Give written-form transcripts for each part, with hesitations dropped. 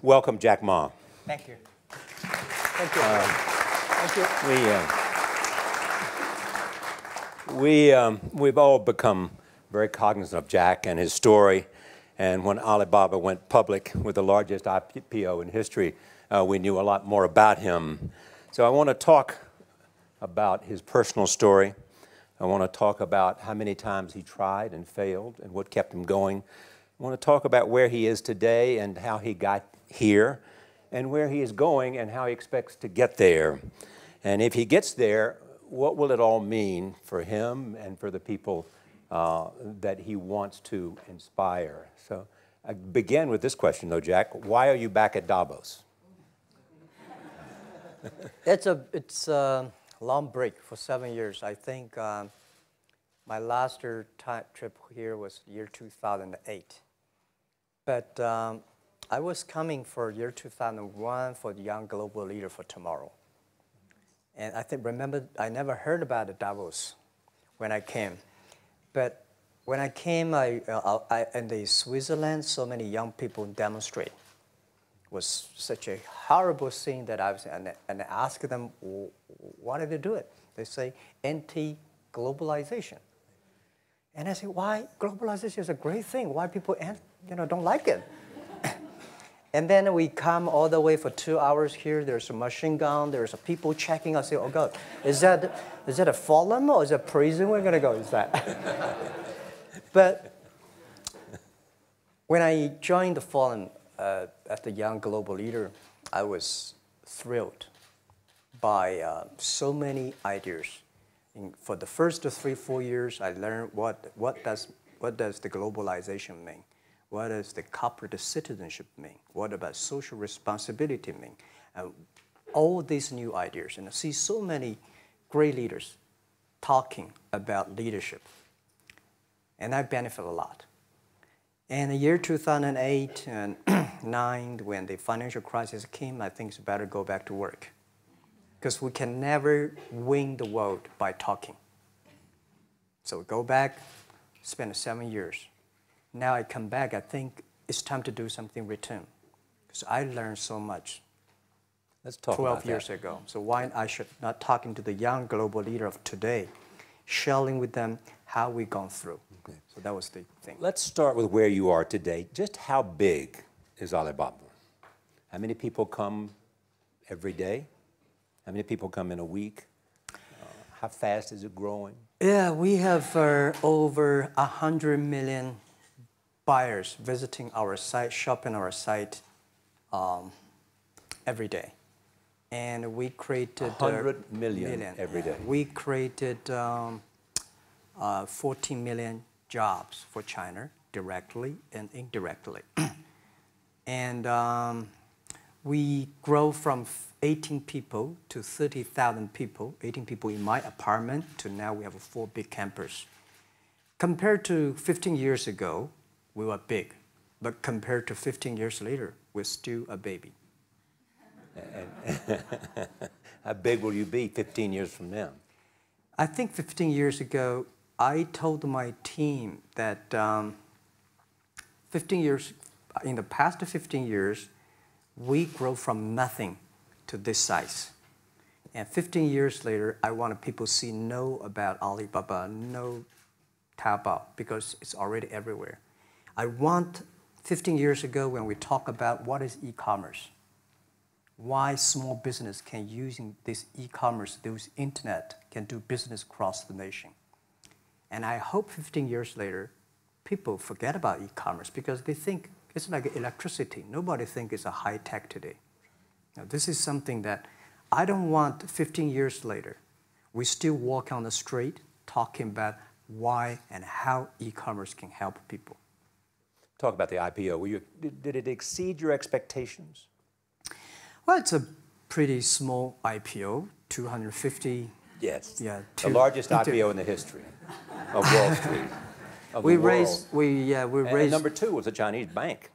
Welcome, Jack Ma. Thank you. Thank you. We've all become very cognizant of Jack and his story. And when Alibaba went public with the largest IPO in history, we knew a lot more about him. So I want to talk about his personal story. I want to talk about how many times he tried and failed and what kept him going. I want to talk about where he is today and how he got here, and where he is going and how he expects to get there. And if he gets there, what will it all mean for him and for the people that he wants to inspire? So I begin with this question, though, Jack. Why are you back at Davos? It's a long break for 7 years. I think my last trip here was year 2008. But I was coming for year 2001 for the Young Global Leader for Tomorrow. And remember, I never heard about the Davos when I came. But when I came, in the Switzerland, so many young people demonstrate. It was such a horrible scene that I was, and I asked them, why did they do it? They say, anti-globalization. And I say, why? Globalization is a great thing. Why people don't like it? And then we come all the way for 2 hours here. There's a machine gun. There's people checking us. Say, oh God, is that a forum or is that prison we're gonna go? Is that? But when I joined the forum as the Young Global Leader, I was thrilled by so many ideas. For the first 3-4 years, I learned what does the globalization mean? What does the corporate citizenship mean? What about social responsibility mean? All these new ideas, and I see so many great leaders talking about leadership, and I benefit a lot. And the year 2008 and 2009, when the financial crisis came, I think it's better to go back to work, because we can never win the world by talking. So we go back, spend 7 years. Now I come back, I think it's time to do something return. Because I learned so much. Let's talk 12 years ago. So why I should not talking to the young global leader of today, sharing with them how we've gone through. Okay. So that was the thing. Let's start with where you are today. Just how big is Alibaba? How many people come every day? How many people come in a week? How fast is it growing? Yeah, we have over 100 million buyers visiting our site, shopping our site every day. And we created 100 million every day. We created 14 million jobs for China, directly and indirectly. And we grow from 18 people to 30,000 people, 18 people in my apartment, to now we have 4 big campus. Compared to 15 years ago, we were big, but compared to 15 years later, we're still a baby. How big will you be 15 years from now? I think 15 years ago, I told my team that in the past 15 years, we grow from nothing to this size. And 15 years later, I want people to know about Alibaba, know Taobao, because it's already everywhere. I want 15 years ago when we talk about what is e-commerce, why small business can using this e-commerce, this internet, can do business across the nation. And I hope 15 years later, people forget about e-commerce because they think it's like electricity. Nobody thinks it's a high tech today. Now, this is something that I don't want 15 years later, we still walk on the street talking about why and how e-commerce can help people. Talk about the IPO. Did it exceed your expectations? Well, it's a pretty small IPO, 250. Yes. Yeah. The largest IPO in the history of Wall Street. We raised. And number 2 was a Chinese bank.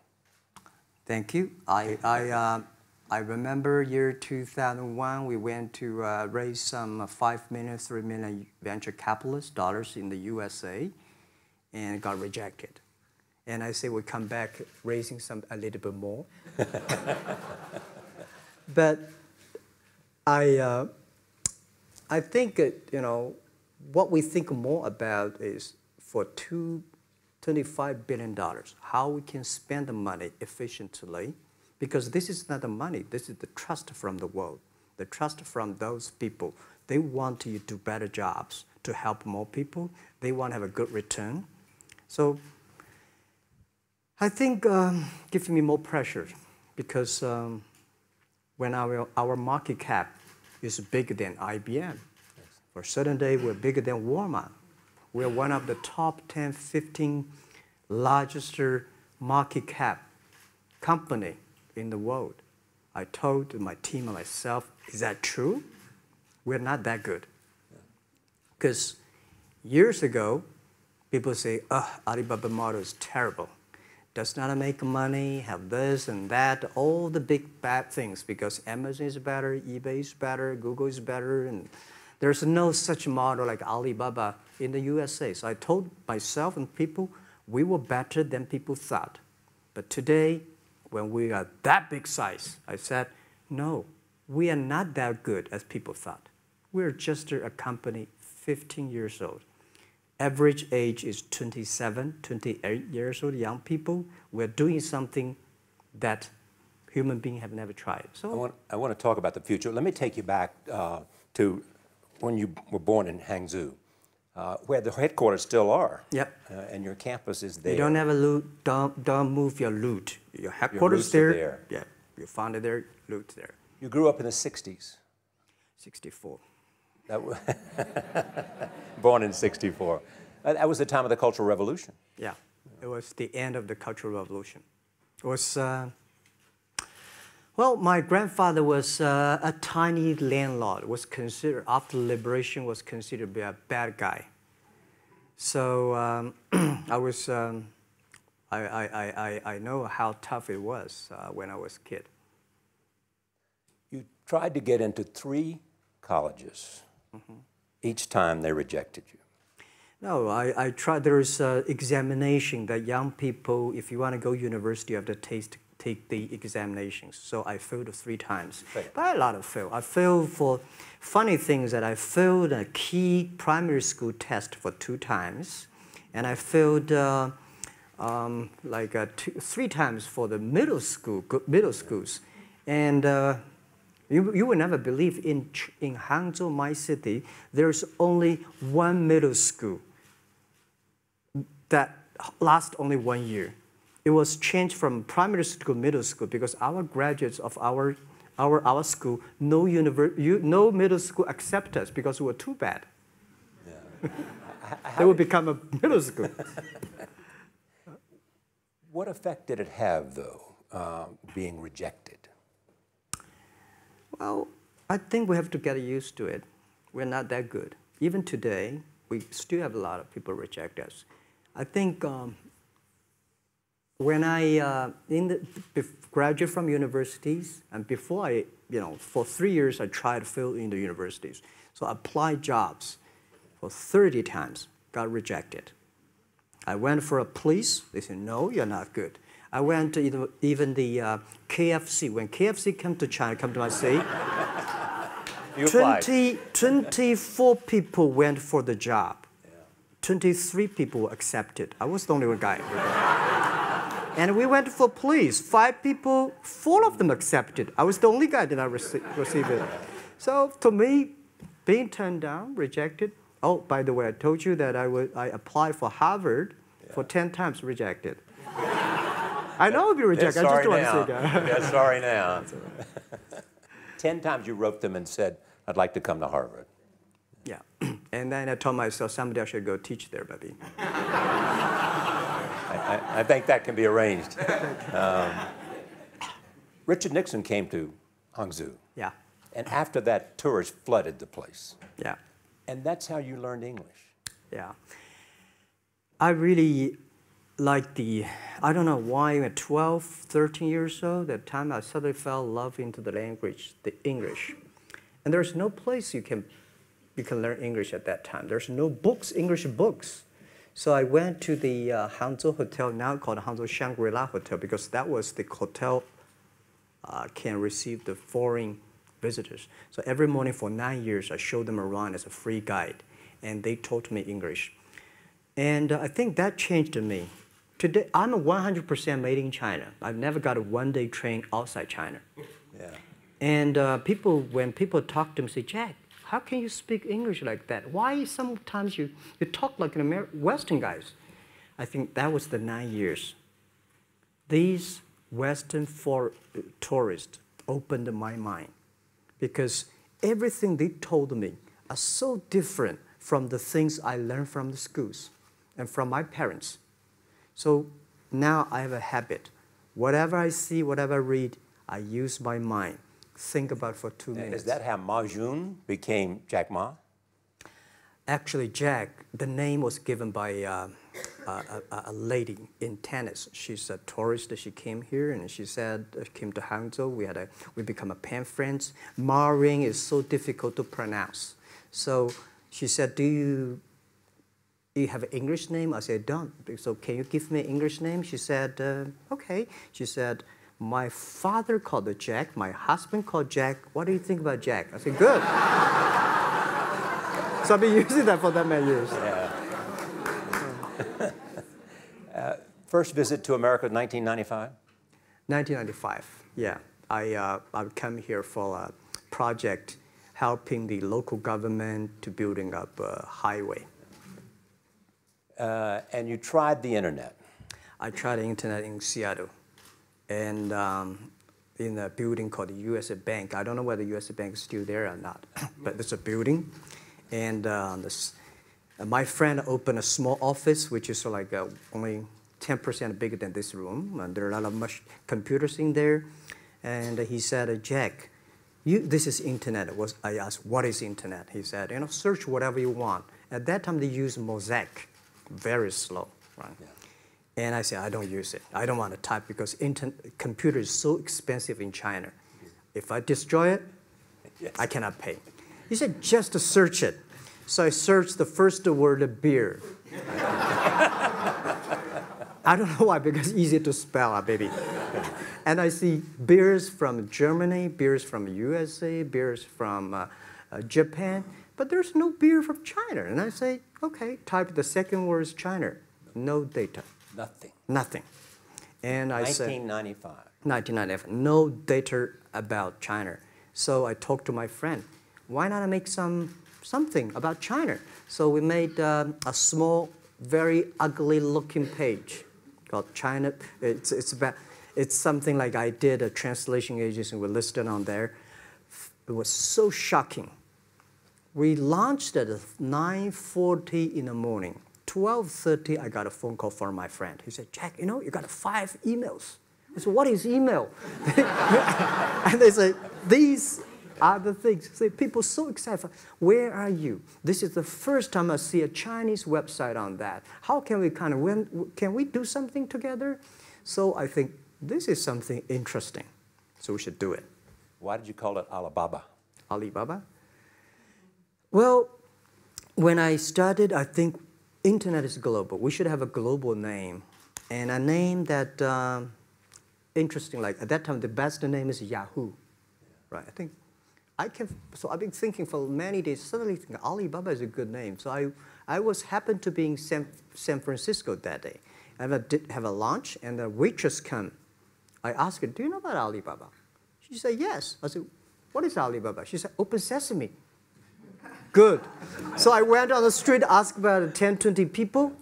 Thank you. I remember year 2001. We went to raise some 5 million, 3 million venture capitalist dollars in the USA, and got rejected. And I say we come back raising a little bit more. But I think, what we think more about is for $25 billion, how we can spend the money efficiently, because this is not the money, this is the trust from the world, the trust from those people. They want to do better jobs to help more people. They want to have a good return. So I think gives me more pressure, because when our market cap is bigger than IBM, for a certain day we're bigger than Walmart. We're one of the top 10, 15 largest market cap company in the world. I told my team and myself, is that true? We're not that good. Because years ago, people say, Alibaba model is terrible. Does not make money, have this and that, all the big bad things, because Amazon is better, eBay is better, Google is better, and there's no such model like Alibaba in the USA. So I told myself and people, we were better than people thought. But today, when we are that big size, I said, no, we are not that good as people thought. We're just a company 15 years old. Average age is 27, 28 years old, young people. We're doing something that human beings have never tried. So I want to talk about the future. Let me take you back to when you were born in Hangzhou, where the headquarters still are. Yep. And your campus is there. You don't have a loot, don't move your loot. Your headquarters there. Yeah, you found it there, loot there. You grew up in the 60s. 64. Born in 64. That was the time of the Cultural Revolution. Yeah, it was the end of the Cultural Revolution. It was, well, my grandfather was a tiny landlord, was considered, after liberation, was considered to be a bad guy. So I know how tough it was when I was a kid. You tried to get into 3 colleges. Mm-hmm. Each time they rejected you. No, I tried. There is an examination that young people, if you want to go to university, you have to take the examinations. So I failed 3 times. Right. But a lot of fail. I failed for funny things that I failed a key primary school test for 2 times. And I failed 3 times for the middle schools. And you will never believe in Hangzhou, my city, there's only 1 middle school that lasts only 1 year. It was changed from primary school to middle school because our graduates of our school, no middle school accept us because we were too bad. Yeah. They would become a middle school. What effect did it have, though, being rejected? Well, I think we have to get used to it. We're not that good. Even today, we still have a lot of people reject us. I think when I graduated from universities, and before I, for 3 years, I tried to fill in the universities. So I applied jobs for 30 times, got rejected. I went for a police. They said, no, you're not good. I went to even the KFC. When KFC came to China, come to my city, 24 people went for the job. Yeah. 23 people were accepted. I was the only one guy. And we went for police. 5 people, 4 of them accepted. I was the only guy that did not receive it. So to me, being turned down, rejected. Oh, by the way, I told you that I applied for Harvard for 10 times, rejected. I know I'll be rejected. I just want to say that. They're sorry now. 10 times you wrote them and said, I'd like to come to Harvard. Yeah. And then I told myself, someday I should go teach there, baby. I think that can be arranged. Richard Nixon came to Hangzhou. Yeah. And after that, tourists flooded the place. Yeah. And that's how you learned English. Yeah. I really like I don't know why, at 12, 13 years old, that time I suddenly fell in love into the language, the English. And there's no place you can learn English at that time. There's no books, English books. So I went to the Hangzhou Hotel, now called Hangzhou Shangri-La Hotel, because that was the hotel can receive the foreign visitors. So every morning for 9 years, I showed them around as a free guide, and they taught me English. And I think that changed me. Today, I'm 100% made in China. I've never got a one-day train outside China. Yeah. And when people talk to me, say, Jack, how can you speak English like that? Why sometimes you talk like an Western guys? I think that was the 9 years. These Western tourists opened my mind because everything they told me are so different from the things I learned from the schools and from my parents. So now I have a habit. Whatever I see, whatever I read, I use my mind. Think about for 2 minutes. Is that how Ma Jun became Jack Ma? Actually, Jack, the name was given by a lady in tennis. She's a tourist. She came here and she said, came to Hangzhou. We become a pen friends. Ma Ring is so difficult to pronounce. So she said, do you have an English name? I said, don't. So can you give me an English name? She said, okay. She said, my father called it Jack. My husband called Jack. What do you think about Jack? I said, good. So I've been using that for that many years. Yeah. First visit to America, 1995? 1995, yeah. I came here for a project helping the local government to building up a highway. And you tried the internet. I tried the internet in Seattle. And in a building called the U.S. Bank. I don't know whether the U.S. Bank is still there or not, but it's a building. And my friend opened a small office, which is like only 10% bigger than this room. And there are a lot of computers in there. And he said, Jack, this is internet. I asked, what is internet? He said, search whatever you want. At that time, they used Mosaic, very slow, right? Yeah. And I said, I don't use it. I don't want to type because computer is so expensive in China. If I destroy it, yes, I cannot pay. He said, just to search it. So I searched the first word, beer. I don't know why, because it's easy to spell, baby. And I see beers from Germany, beers from USA, beers from Japan, but there's no beer from China. And I say, okay, type the second word is China. No data. Nothing. Nothing. And I said, 1995. 1995. No data about China. So I talked to my friend. Why not make something about China? So we made a small, very ugly-looking page called China. It's something like I did a translation agency. We listed on there. It was so shocking. We launched at 9:40 in the morning. 12:30, I got a phone call from my friend. He said, Jack, you got 5 emails. I said, what is email? And they say, these are the things. Say, people so excited. Where are you? This is the first time I see a Chinese website on that. How can we can we do something together? So I think this is something interesting. So we should do it. Why did you call it Alibaba? Alibaba? Well, when I started, I think internet is global. We should have a global name. And a name that, interesting, like at that time, the best name is Yahoo. Right? So I've been thinking for many days, suddenly think Alibaba is a good name. So I happened to be in San Francisco that day. I did have a lunch, and the waitress came. I asked her, do you know about Alibaba? She said, yes. I said, what is Alibaba? She said, Open Sesame. Good. So I went on the street, asked about 10, 20 people.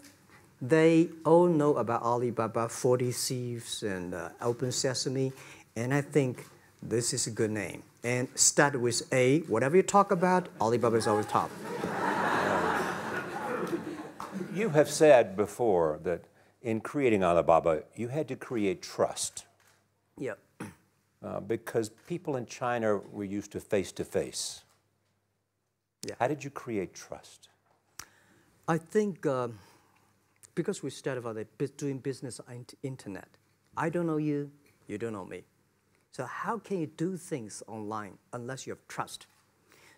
They all know about Alibaba, 40 Thieves, and Open Sesame. And I think this is a good name. And start with A. Whatever you talk about, Alibaba is always top. You have said before that in creating Alibaba, you had to create trust. Yeah. Because people in China were used to face-to-face. Yeah. How did you create trust? I think because we started out doing business on internet. I don't know you, you don't know me. So how can you do things online unless you have trust?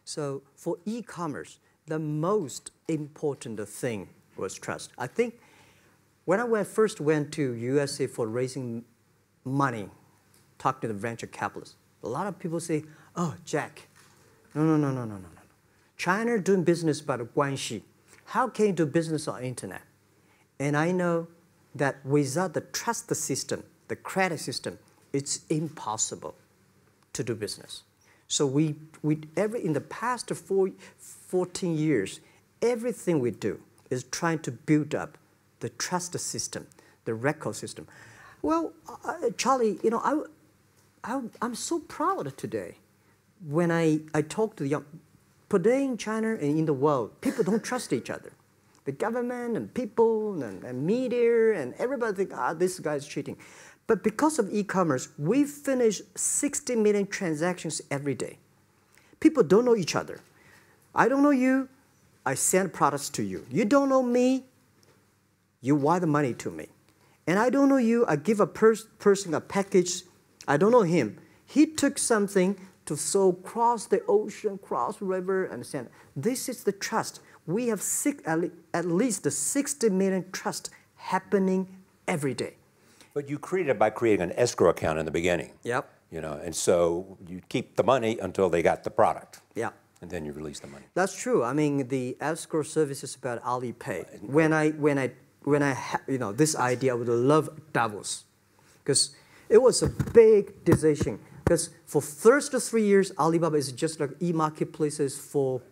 So for e-commerce, the most important thing was trust. I think when I first went to USA for raising money, talk to the venture capitalists, a lot of people say, oh, Jack, no. China doing business by the guanxi. How can you do business on internet? And I know that without the trust system, the credit system, it's impossible to do business. So in the past 14 years, everything we do is trying to build up the trust system, the record system. Well, Charlie, you know, I'm so proud today when I talk to the young. Today in China and in the world, people don't trust each other. The government and people and media and everybody think, this guy's cheating. But because of e-commerce, we finish 60 million transactions every day. People don't know each other. I don't know you, I send products to you. You don't know me, you wire the money to me. And I don't know you, I give a person a package, I don't know him. He took something to cross the ocean, cross the river, and send. This is the trust. We have at least 60 million trust happening every day. But you created it by creating an escrow account in the beginning. Yep. You know, and so you keep the money until they got the product. Yeah. And then you release the money. That's true. I mean, the escrow service is about Alipay. This idea, I would love Davos, because it was a big decision. Because for first 3 years, Alibaba is just like e-marketplaces for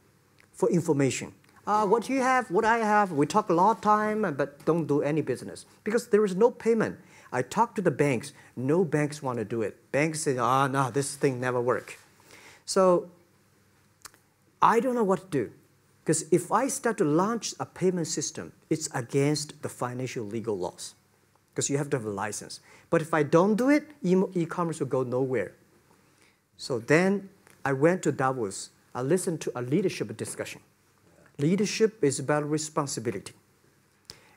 information. What you have, what I have, we talk a lot of time, but don't do any business. Because there is no payment. I talk to the banks. No banks want to do it. Banks say, no, this thing never work. So I don't know what to do. Because if I start to launch a payment system, it's against the financial legal laws. Because you have to have a license. But if I don't do it, e-commerce will go nowhere. So then I went to Davos. I listened to a leadership discussion. Leadership is about responsibility.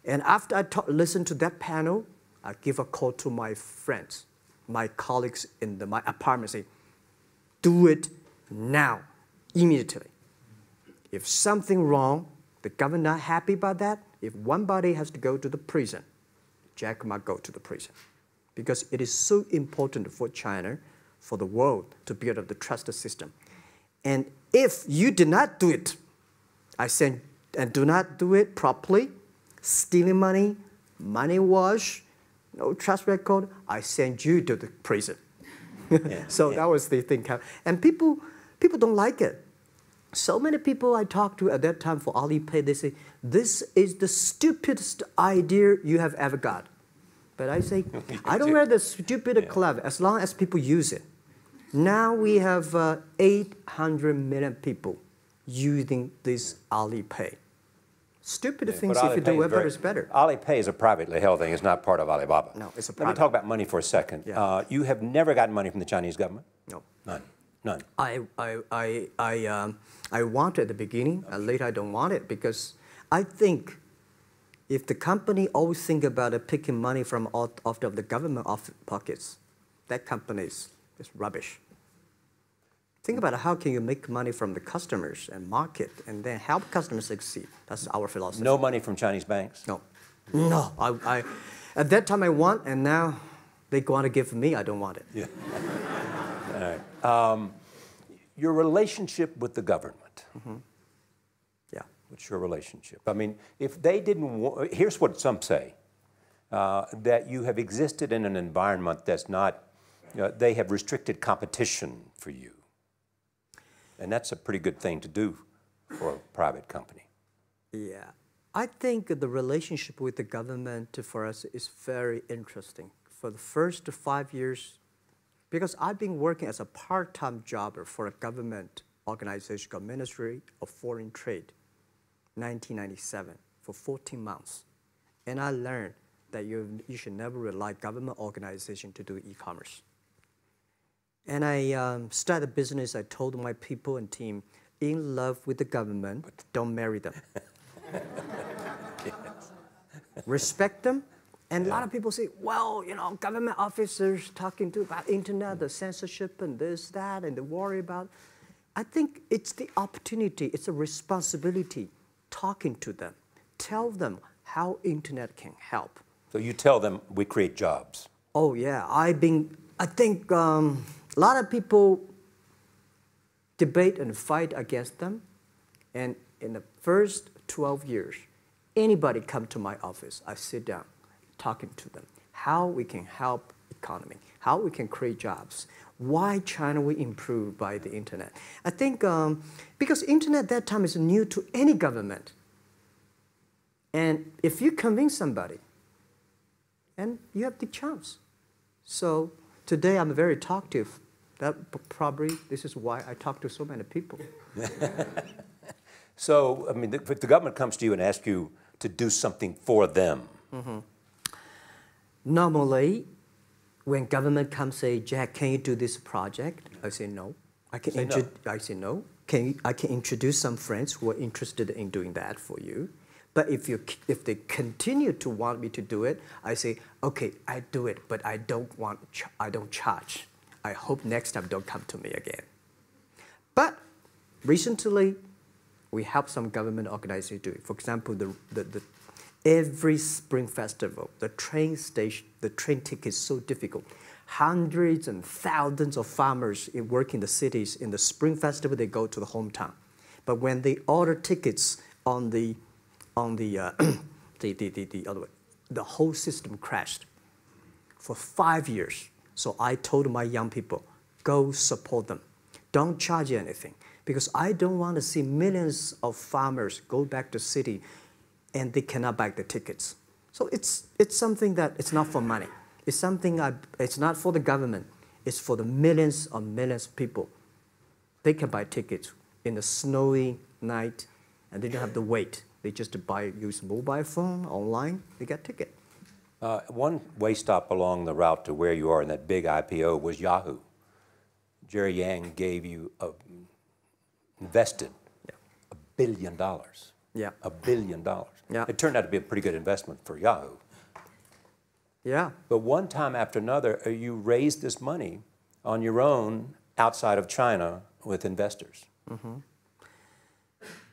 And after I listened to that panel, I give a call to my friends, my colleagues in my apartment, say, do it now, immediately. If something wrong, the government not happy about that, if one body has to go to the prison, Jack might go to the prison. Because it is so important for China, for the world, to build up the trust system. And if you did not do it, and do not do it properly, stealing money, money wash, no trust record, I send you to the prison. That was the thing. And people don't like it. So many people I talked to at that time for Alipay, they say, this is the stupidest idea you have ever got. But I say, I don't wear the stupid clever as long as people use it. Now we have 800 million people using this Alipay. Stupid things, if you do it better, is better. Alipay is a privately held thing. It's not part of Alibaba. No, it's a private. Let me talk about money for a second. Yeah. You have never gotten money from the Chinese government? No. None. None. I want it at the beginning, and later I don't want it, because I think if the company always think about picking money from out of the government pockets, that company is rubbish. Think about how can you make money from the customers and market and then help customers succeed. That's our philosophy. No money from Chinese banks? No. No. At that time I want, and now they want to give me, I don't want it. Yeah. All right. Your relationship with the government. Mm-hmm. Yeah. What's your relationship? I mean, if they didn't, here's what some say, that you have existed in an environment that's not, they have restricted competition for you. And that's a pretty good thing to do for a private company. Yeah. I think the relationship with the government for us is very interesting. For the first 5 years, because I've been working as a part-time jobber for a government organization called Ministry of Foreign Trade, 1997, for 14 months. And I learned that you should never rely on government organization to do e-commerce. And I started a business. I told my people and team, in love with the government, don't marry them. Yes. Respect them. And a lot of people say, well, government officers talking about internet, the censorship and this, that, and they worry about. I think it's the opportunity, it's a responsibility talking to them, tell them how internet can help. So you tell them we create jobs. Oh yeah, I think a lot of people debate and fight against them. And in the first 12 years, anybody come to my office, I sit down talking to them, how we can help economy, how we can create jobs, why China will improve by the internet. I think because internet at that time is new to any government. And if you convince somebody, and you have the chance. So today I'm very talkative. That probably, this is why I talk to so many people. So, I mean, if the government comes to you and asks you to do something for them. Normally, when government comes say, Jack, can you do this project? I say no. I say no. I can introduce some friends who are interested in doing that for you. But if they continue to want me to do it, I say, okay, I do it, but I don't charge. I hope next time don't come to me again. But recently, we help some government organizations do it. For example, every Spring Festival, the train ticket is so difficult. Hundreds and thousands of farmers work in the cities. In the Spring Festival, they go to the hometown. But when they order tickets on the whole system crashed for 5 years. So I told my young people, go support them. Don't charge anything. Because I don't want to see millions of farmers go back to city and they cannot buy the tickets. So it's something that it's not for money. It's something it's not for the government. It's for the millions of people. They can buy tickets in the snowy night and they don't have to wait. They just use mobile phone, online, they get ticket. One way stop along the route to where you are in that big IPO was Yahoo. Jerry Yang gave you invested $1 billion. Yeah. $1 billion. Yeah. It turned out to be a pretty good investment for Yahoo. Yeah. But one time after another, you raised this money on your own outside of China with investors.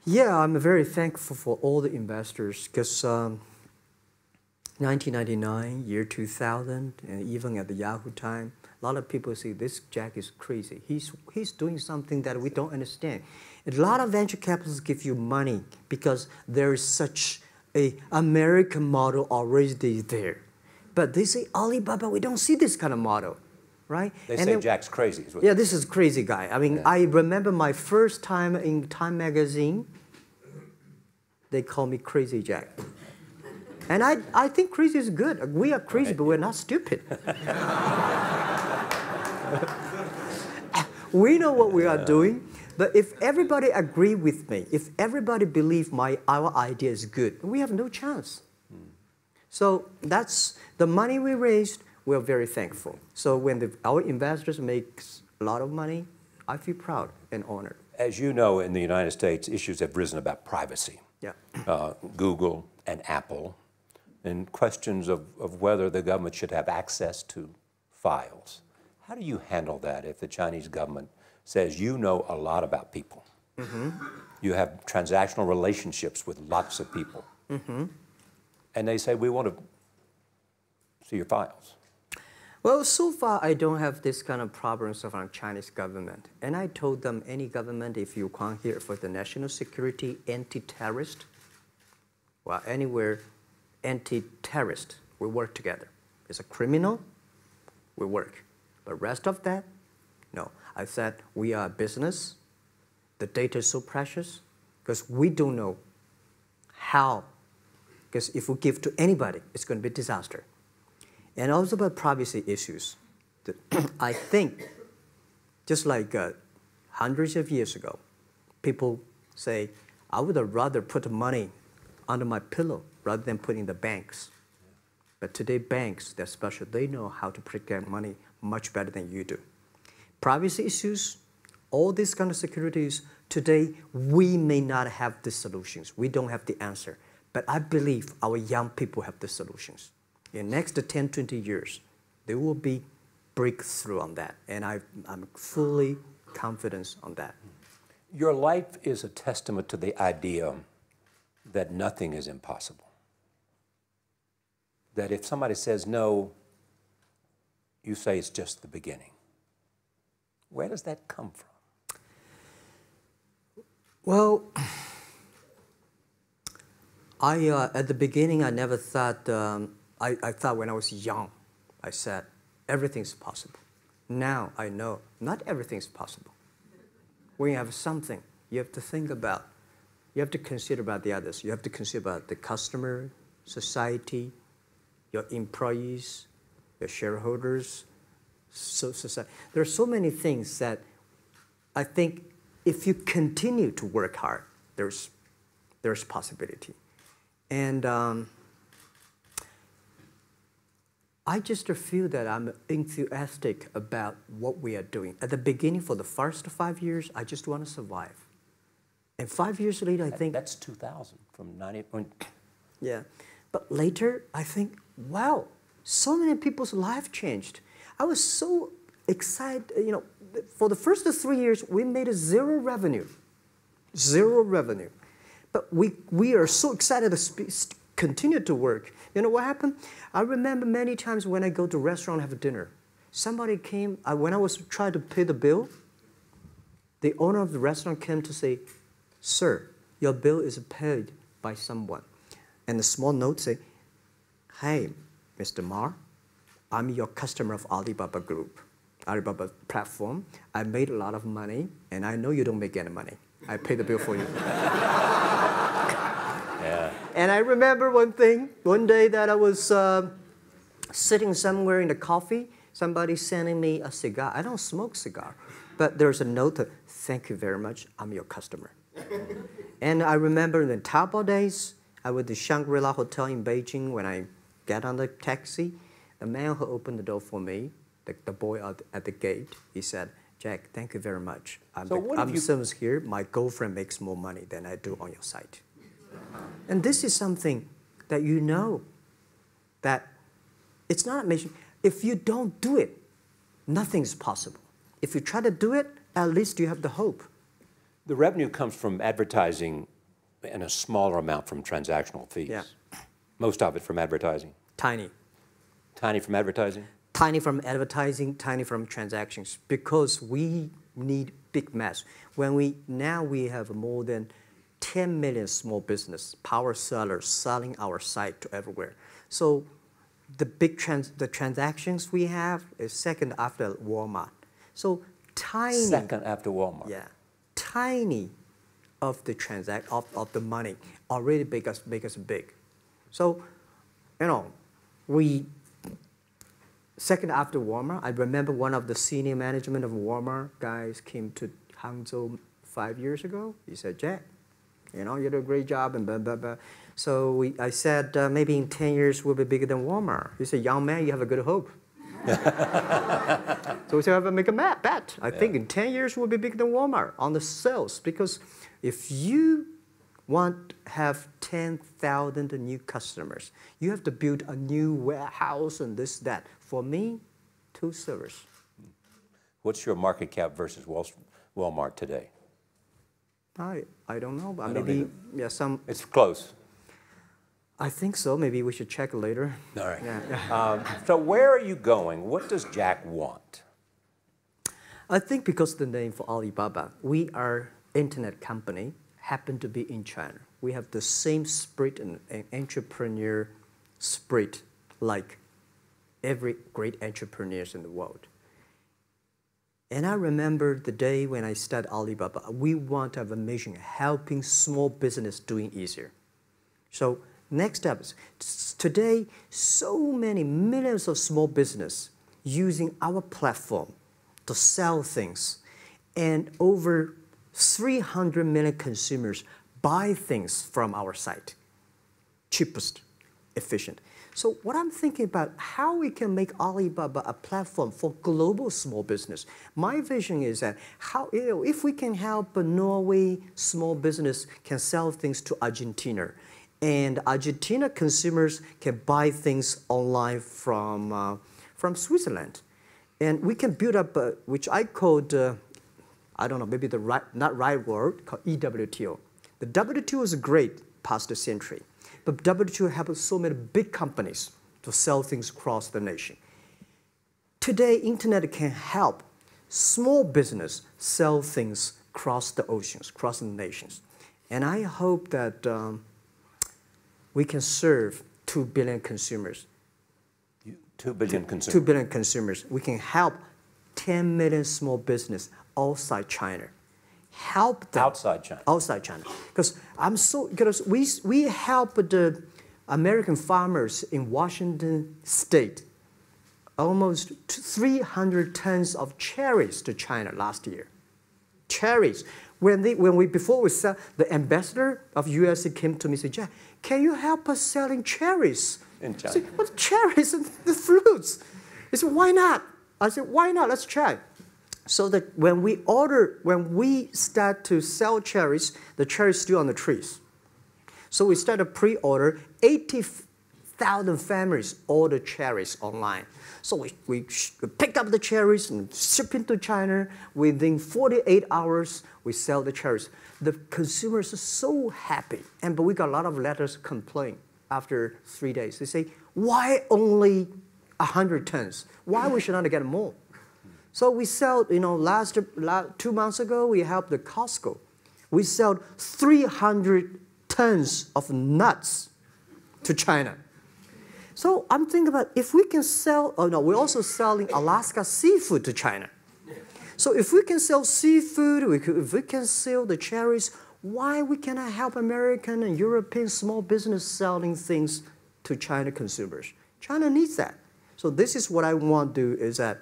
Yeah, I'm very thankful for all the investors because 1999, year 2000, and even at the Yahoo time, a lot of people say this Jack is crazy. He's doing something that we don't understand. A lot of venture capitalists give you money because there is such an American model already there. But they say, Alibaba, we don't see this kind of model, right? They say Jack's crazy. Yeah, this is crazy guy. I mean, I remember my first time in Time magazine, they call me Crazy Jack. And I think crazy is good. We are crazy, but we're not stupid. We know what we are doing, but if everybody agree with me, if everybody believe our idea is good, we have no chance. So that's the money we raised. We're very thankful. So when our investors make a lot of money, I feel proud and honored. As you know, in the United States, issues have risen about privacy. Yeah. Google and Apple, and questions of whether the government should have access to files. How do you handle that if the Chinese government says you know a lot about people? You have transactional relationships with lots of people. And they say, we want to see your files. Well, so far, I don't have this kind of problems from the Chinese government. And I told them, any government, if you come here for the national security, anti-terrorist, well, anywhere, anti-terrorist, we work together. It's a criminal, we work. But rest of that, no. I said, we are a business. The data is so precious because we don't know how. Because if we give to anybody, it's going to be a disaster. And also about privacy issues. I think, just like hundreds of years ago, people say, I would rather put money under my pillow rather than put in the banks. But today, banks, they're special. They know how to protect money much better than you do. Privacy issues, all these kind of securities, today, we may not have the solutions. We don't have the answer. But I believe our young people have the solutions. In the next 10, 20 years, there will be breakthrough on that. And I'm fully confident on that. Your life is a testament to the idea that nothing is impossible. That if somebody says no, you say it's just the beginning. Where does that come from? Well, at the beginning, I never thought, I thought when I was young, I said, everything's possible. Now I know not everything's possible. When you have something, you have to think about, you have to consider about the others. You have to consider about the customer, society, your employees, your shareholders, society. There are so many things that I think if you continue to work hard, there's possibility. And I just feel that I'm enthusiastic about what we are doing. At the beginning, for the first 5 years, I just want to survive. And 5 years later, I think... That's 2000, from 90... Yeah. But later, I think, wow, so many people's life changed. I was so excited, you know, for the first 3 years, we made zero revenue. Zero revenue. But we are so excited to continue to work. You know what happened? I remember many times when I go to a restaurant and have dinner, somebody came, when I was trying to pay the bill, the owner of the restaurant came to say, "Sir, your bill is paid by someone." And the small note say, "Hey, Mr. Ma, I'm your customer of Alibaba Group, Alibaba platform. I made a lot of money, and I know you don't make any money. I pay the bill for you." Yeah. And I remember one day that I was sitting somewhere in the coffee, somebody sending me a cigar. I don't smoke cigar, but there's a note, "Thank you very much, I'm your customer." And I remember in the Taobao days, I was at the Shangri-La Hotel in Beijing. When I get on the taxi, the man who opened the door for me, the boy at the gate, he said, "Jack, thank you very much. I'm the service here. My girlfriend makes more money than I do on your site." And this is something that you know that it's not amazing. If you don't do it, nothing's possible. If you try to do it, at least you have the hope. The revenue comes from advertising and a smaller amount from transactional fees. Yeah. Most of it from advertising. Tiny. Tiny from advertising? Tiny from advertising, tiny from transactions, because we need big mass. Now we have more than 10 million small business power sellers selling our site to everywhere. So the transactions we have is second after Walmart. So tiny. Second after Walmart. Yeah, tiny of the of the money already make us big. So, you know, second after Walmart, I remember one of the senior management of Walmart guys came to Hangzhou 5 years ago. He said, "Jack, you know, you do a great job," and blah, blah, blah. So I said, maybe in 10 years we'll be bigger than Walmart. He said, "Young man, you have a good hope." So we said, make a bet. I think in 10 years we'll be bigger than Walmart on the sales. Because if you want to have 10,000 new customers, you have to build a new warehouse and this, that. For me, 2 servers. What's your market cap versus Walmart today? I don't know, but maybe some. It's close. I think so. Maybe we should check later. All right. Yeah. So where are you going? What does Jack want? I think because of the name for Alibaba, we are internet company, happen to be in China. We have the same spirit and entrepreneur spirit like every great entrepreneurs in the world. And I remember the day when I started Alibaba, we want to have a mission helping small business doing easier. So next step is, today, so many millions of small business using our platform to sell things, and over 300 million consumers buy things from our site. Cheapest, efficient. So what I'm thinking about, how we can make Alibaba a platform for global small business. My vision is that if we can help a Norway small business can sell things to Argentina, and Argentina consumers can buy things online from Switzerland. And we can build up, which I called, I don't know, maybe not right word, called EWTO. The WTO is great, past century. But WTO helps so many big companies to sell things across the nation. Today, internet can help small business sell things across the oceans, across the nations. And I hope that we can serve 2 billion consumers. 2 billion consumers. 2 billion consumers. We can help 10 million small business outside China. Help them. Outside China. Outside China. Because we help the American farmers in Washington State almost 300 tons of cherries to China last year. Cherries. Before we sell, the ambassador of USA came to me and said, Jack, can you help us selling cherries? In China. I said, what cherries and the fruits? He said, why not? I said, why not? Let's try. So that when we start to sell cherries, the cherries still on the trees. So we start a pre-order, 80,000 families order cherries online. So we pick up the cherries and ship into China. Within 48 hours, we sell the cherries. The consumers are so happy. But we got a lot of letters complaint after 3 days. They say, why only 100 tons? Why we should not get more? So we sell, 2 months ago, we helped the Costco. We sold 300 tons of nuts to China. So I'm thinking about if we can sell, we're also selling Alaska seafood to China. So if we can sell seafood, if we can sell the cherries, why we cannot help American and European small business selling things to China consumers? China needs that. So this is what I want to do is that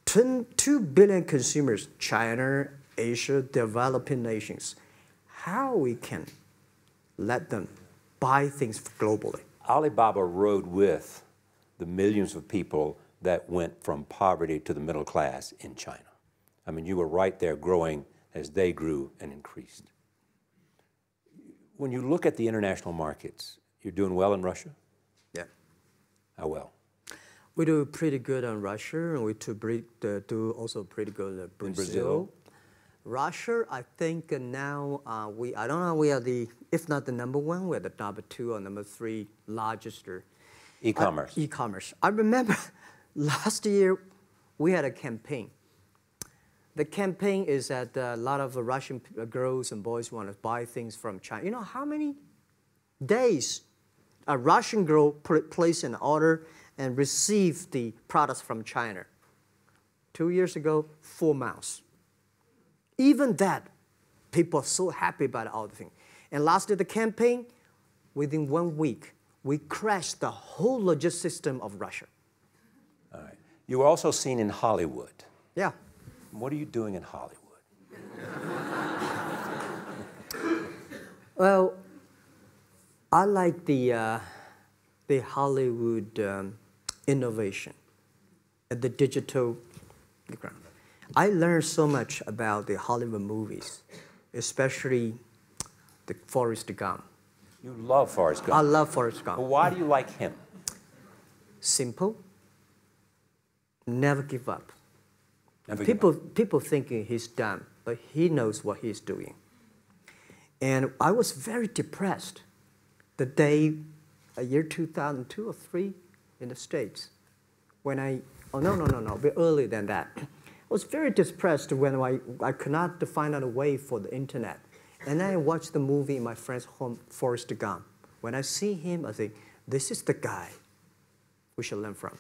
2 billion consumers, China, Asia, developing nations, how we can let them buy things globally. Alibaba rode with the millions of people that went from poverty to the middle class in China. I mean, you were right there growing as they grew and increased. When you look at the international markets, you're doing well in Russia? Yeah. How well? We do pretty good on Russia, and we do also pretty good in Brazil. In Brazil? Russia, I think now I don't know, we are if not the number 1, we're the number 2 or number 3 largest. E-commerce. E-commerce. I remember last year we had a campaign. The campaign is that a lot of Russian girls and boys want to buy things from China. You know how many days a Russian girl placed an order and received the products from China? 2 years ago, 4 months. Even that, people are so happy about all the things. And last year, the campaign, within 1 week, we crashed the whole logistics system of Russia. All right. You were also seen in Hollywood. Yeah. What are you doing in Hollywood? Well, I like the Hollywood innovation at the digital background. I learned so much about the Hollywood movies, especially the Forrest Gump. You love Forrest Gump. I love Forrest Gump. Well, why do you like him? Simple. Never give up. Never give up. People thinking he's dumb, but he knows what he's doing. And I was very depressed the day, year 2002 or 3 in the States, when a bit earlier than that. I was very depressed when I could not find out a way for the internet. And then I watched the movie in my friend's home, Forrest Gump. When I see him, I think, this is the guy we should learn from.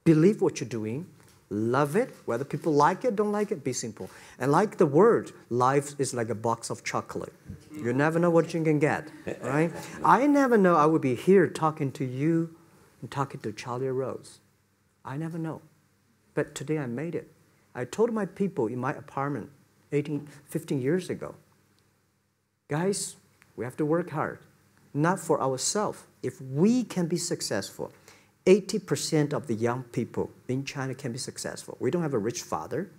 Believe what you're doing, love it, whether people like it, don't like it, be simple. And like the word, life is like a box of chocolate. You never know what you can get, right? I never know I would be here talking to you and talking to Charlie Rose. I never know. But today I made it. I told my people in my apartment 15 years ago, guys, we have to work hard, not for ourselves. If we can be successful, 80% of the young people in China can be successful. We don't have a rich father,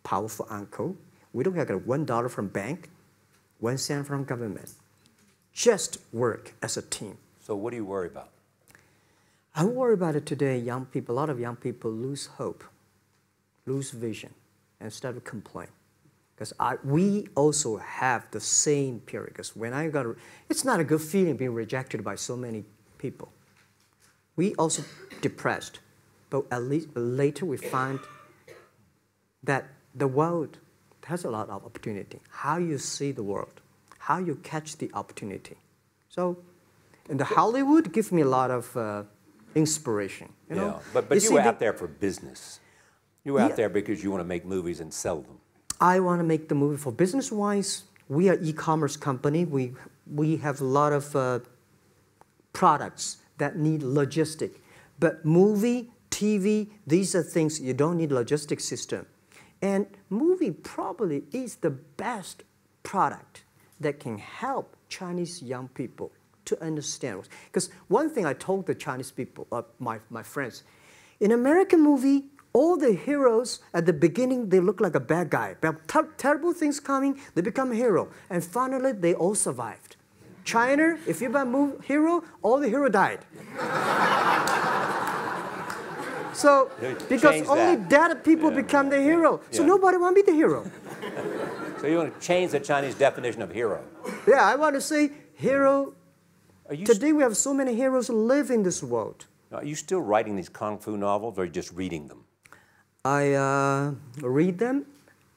powerful uncle. We don't have $1 from bank, 1 cent from government. Just work as a team. So what do you worry about? I worry about it today. Young people, a lot of young people lose hope, lose vision, and start to complain. Because we also have the same period. Because when I got, it's not a good feeling being rejected by so many people. We also depressed, but at least later we find that the world has a lot of opportunity. How you see the world, how you catch the opportunity. So, and the Hollywood gives me a lot of inspiration. You know? But you were out there for business. You were out there because you want to make movies and sell them. I want to make the movie for business-wise. We are e-commerce company. We have a lot of products that need logistic. But movie, TV, these are things you don't need logistic system. And movie probably is the best product that can help Chinese young people to understand. Because one thing I told the Chinese people, my friends, in American movie, all the heroes at the beginning, they look like a bad guy. Terrible things coming, they become a hero. And finally, they all survived. China, if you're a hero, all the heroes died. So, because only dead people become the hero. So nobody want to be the hero. So you want to change the Chinese definition of hero? Yeah, I want to say hero. Today we have so many heroes live in this world. Are you still writing these kung fu novels, or are you just reading them? I read them,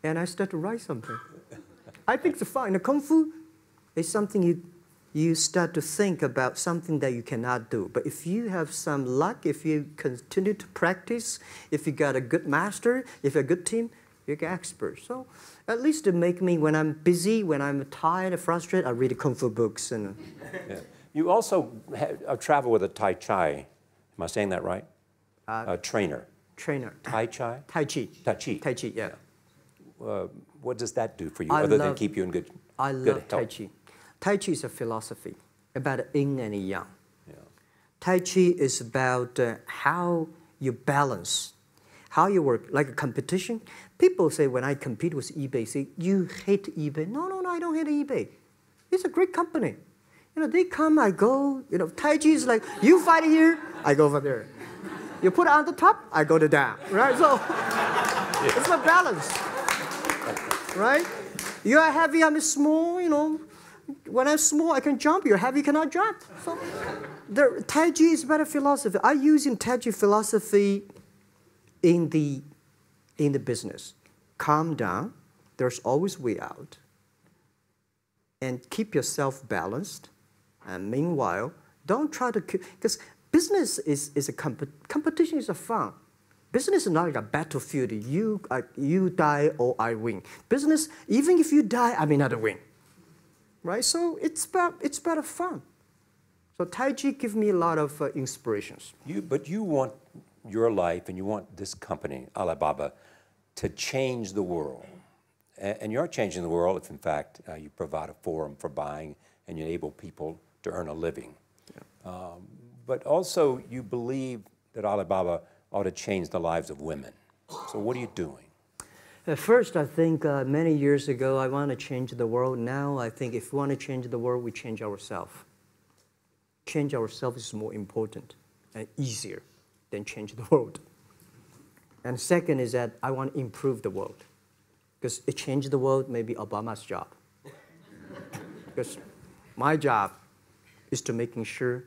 and I start to write something. I think it's fun. The kung fu is something you start to think about something that you cannot do. But if you have some luck, if you continue to practice, if you got a good master, if you're a good team, you're an expert. So at least to make me, when I'm busy, when I'm tired or frustrated, I read kung fu books. And You also travel with a Tai Chi. Am I saying that right? Trainer. Tai Chi? Tai Chi. Tai Chi. Tai Chi, yeah. What does that do for you, other than keep you in good health? I love Tai Chi. Tai Chi is a philosophy about yin and yang. Yeah. Tai Chi is about how you balance, how you work, like a competition. People say when I compete with eBay, say, you hate eBay. No, I don't hate eBay. It's a great company. You know, they come, I go. You know, Tai Chi is like, you fight here, I go over there. You put it on the top, I go to down, right? So it's a balance, right? You are heavy, I'm small, you know. When I'm small, I can jump. You're heavy, you cannot jump. So the Tai Chi is better philosophy. I use in Tai Chi philosophy in the business. Calm down. There's always way out. And keep yourself balanced. And meanwhile, don't try to, because business is a competition is a fun. Business is not like a battlefield. You die or I win. Business, even if you die, I may not win. Right? So it's better fun. So Tai Chi gives me a lot of inspirations. But you want your life and you want this company, Alibaba, to change the world. And you're changing the world if, in fact, you provide a forum for buying and you enable people to earn a living. Yeah. But also, you believe that Alibaba ought to change the lives of women. So what are you doing? At first, I think many years ago, I want to change the world. Now, I think if we want to change the world, we change ourselves. Change ourselves is more important and easier than change the world. And second is that I want to improve the world. Because it changed the world may be Obama's job. Because my job is to making sure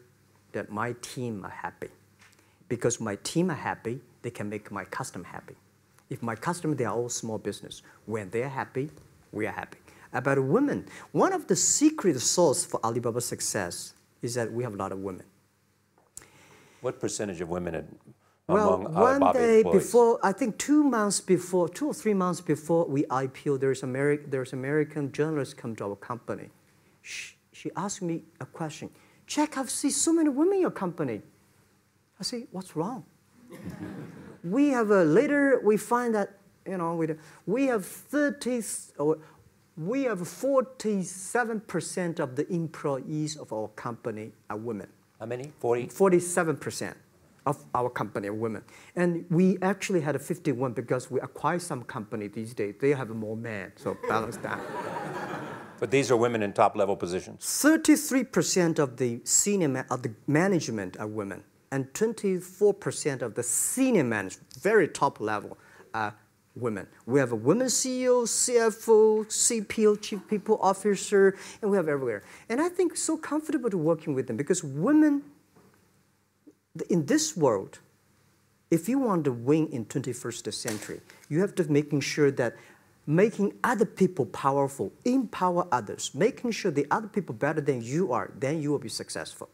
that my team are happy. Because my team are happy, they can make my customer happy. If my customer, they are all small business. When they're happy, we are happy. About women, one of the secret source for Alibaba's success is that we have a lot of women. What percentage of women one among Alibaba day employees? before, I think 2 or 3 months before we IPO, there's American journalist come to our company. She asked me a question. Jack, I've seen so many women in your company. I say, what's wrong? We have later we find that we have 47% of the employees of our company are women. How many? 40? 47% of our company are women. And we actually had a 51 because we acquired some company these days. They have more men, so balance that. But these are women in top-level positions? 33% of the management are women, and 24% of the senior management, very top level, are women. We have a women CEO, CFO, CPO, Chief People Officer, and we have everywhere. And I think so comfortable to working with them because women, in this world, if you want to win in 21st century, you have to making sure that making other people powerful, empower others, making sure the other people better than you are, then you will be successful.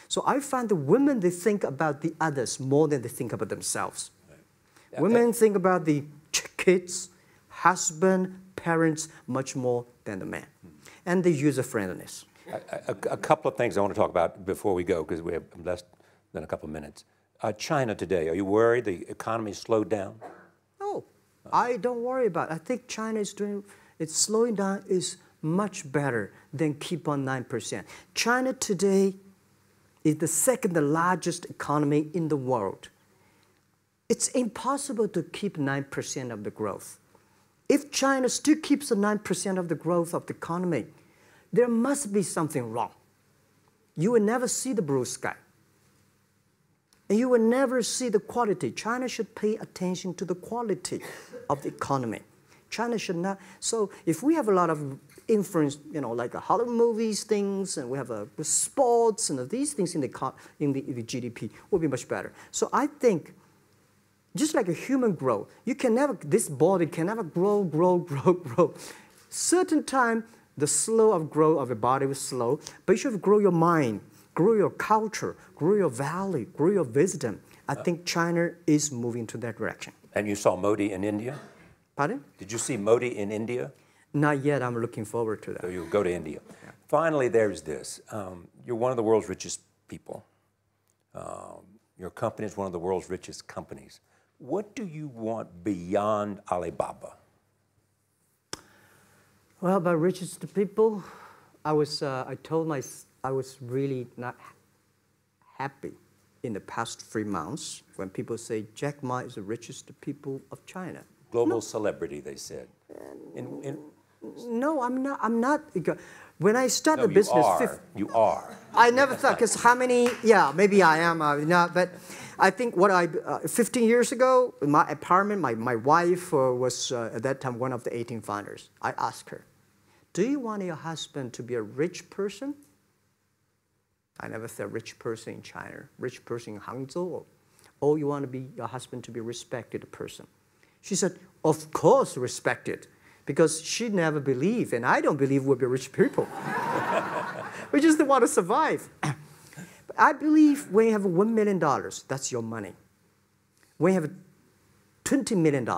So I find the women, they think about the others more than they think about themselves. Right. Yeah, women think about the kids, husband, parents, much more than the man. And the user-friendliness. A couple of things I want to talk about before we go, because we have less than a couple of minutes. China today, are you worried the economy slowed down? No, I don't worry about it. I think China is doing, it's slowing down is much better than keep on 9%. China today is the second largest economy in the world. It's impossible to keep 9% of the growth. If China still keeps the 9% of the growth of the economy, there must be something wrong. You will never see the blue sky. And you will never see the quality. China should pay attention to the quality of the economy. China should not. So if we have a lot of influence, you know, like Hollywood movies, things, and we have sports and these things in the GDP, will be much better. So I think, just like a human growth, you can never, this body can never grow. Certain time, the slow of growth of the body was slow, but you should grow your mind, grow your culture, grow your value, grow your wisdom. I think China is moving to that direction. And you saw Modi in India? Pardon? Did you see Modi in India? Not yet. I'm looking forward to that. So you'll go to India. Yeah. Finally, there's this. You're one of the world's richest people. Your company is one of the world's richest companies. What do you want beyond Alibaba? Well, about richest people, I was really not happy in the past 3 months when people say Jack Ma is the richest people of China. Global celebrity, they said. No, I'm not. When I started the business, you are. I never thought, because how many? Yeah, maybe I am. Not, but I think 15 years ago, in my apartment, my wife was at that time one of the 18 founders. I asked her, "Do you want your husband to be a rich person?" I never said rich person in China, rich person in Hangzhou, or you want your husband to be a respected person. She said, "Of course, respected." Because she never believed, and I don't believe we'll be rich people. We just want to survive. But I believe when you have $1 million, that's your money. When you have $20 million,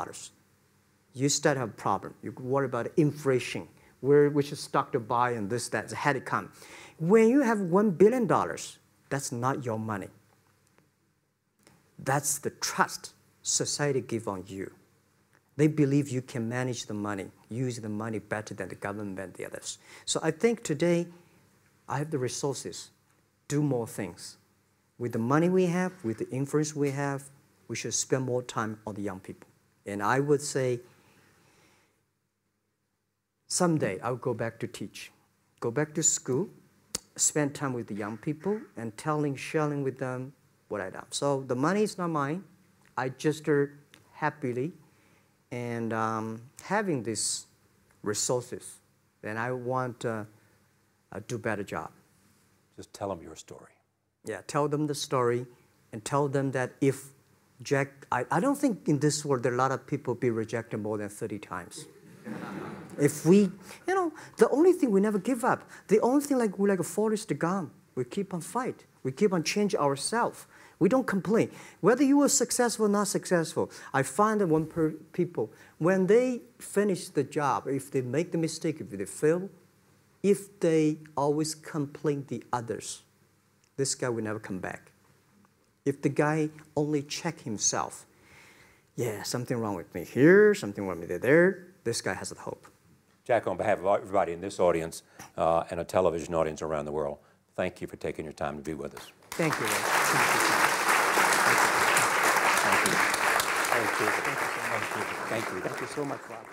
you start to have a problem. You worry about inflation, which stock to buy and this, that, had to come. When you have $1 billion, that's not your money. That's the trust society gives on you. They believe you can manage the money, use the money better than the government and the others. So I think today, I have the resources, do more things. With the money we have, with the influence we have, we should spend more time on the young people. And I would say, someday I'll go back to teach, go back to school, spend time with the young people, and sharing with them what I've done. So the money is not mine. I just happily and having these resources, then I want to do a better job. Just tell them your story. Yeah, tell them the story and tell them that if Jack, I don't think in this world there are a lot of people be rejected more than 30 times. If we, the only thing we never give up, the only thing we're like a Forrest Gump, we keep on fight. We keep on changing ourselves. We don't complain. Whether you are successful or not successful, I find that people, when they finish the job, if they make the mistake, if they fail, if they always complain the others, this guy will never come back. If the guy only check himself, yeah, something wrong with me here, something wrong with me there, this guy has a hope. Jack, on behalf of everybody in this audience and a television audience around the world, thank you for taking your time to be with us. Thank you. Thank you. Thank you. Thank you. Thank you so much, Rob.